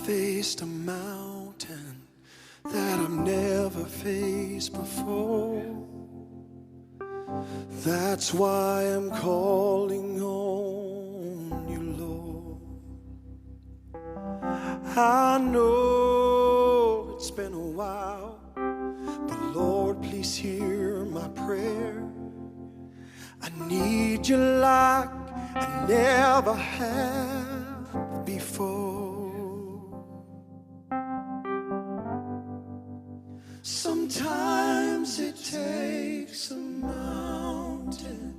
faced a mountain that I've never faced before. That's why I'm calling on you, Lord. I know it's been a while, but Lord, please hear my prayer. I need you like I never have before. Sometimes it takes a mountain,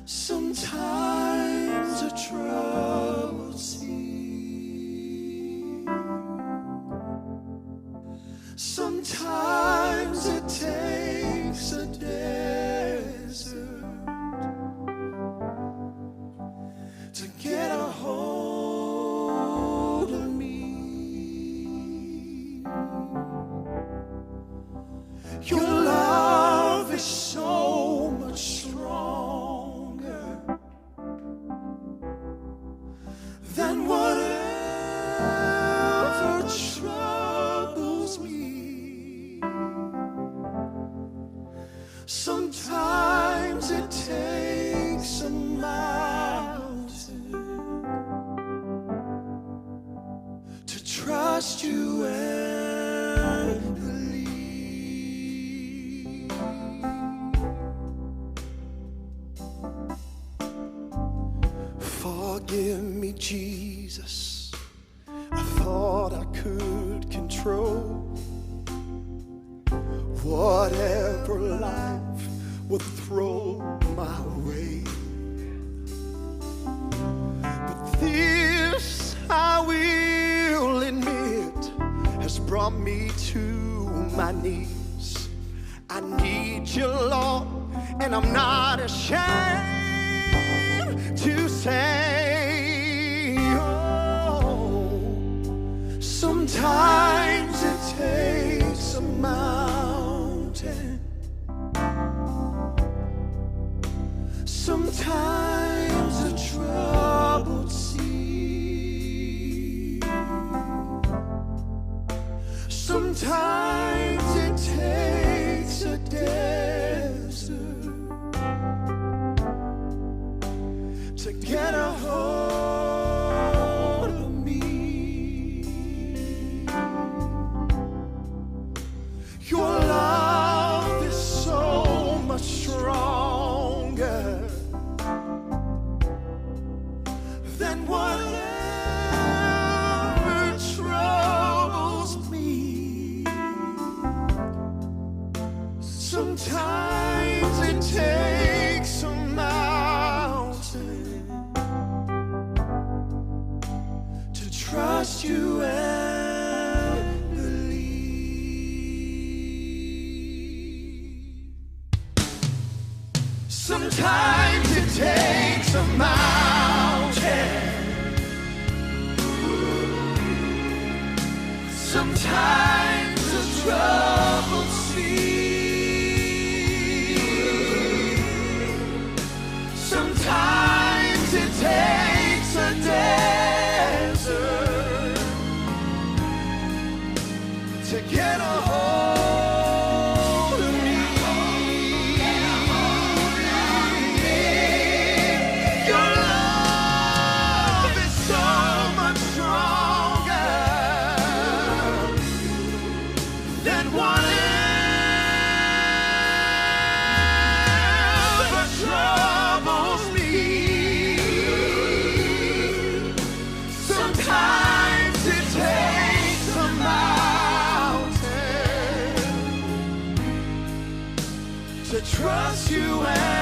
sometimes a troubled sea, sometimes it takes a desert to get a hold of me. Your love is so much stronger than whatever troubles me. Sometimes it takes a mountain to trust you and believe. Forgive me, Jesus, I thought I could control whatever life would throw my way. But this, I will admit, has brought me to my knees. I need you, Lord, and I'm not ashamed to say, oh, sometimes it takes a mountain, sometimes a troubled sea, sometimes it takes a desert to get a hold of me. Your love is so much stronger than whatever troubles me. Sometimes it takes a mountain to trust you and believe. Sometimes it takes a mountain, sometimes a troubled sea, sometimes it takes a desert to get a hold of me. Your love is so much stronger than whatever troubles me. Sometimes it takes a mountain to trust you and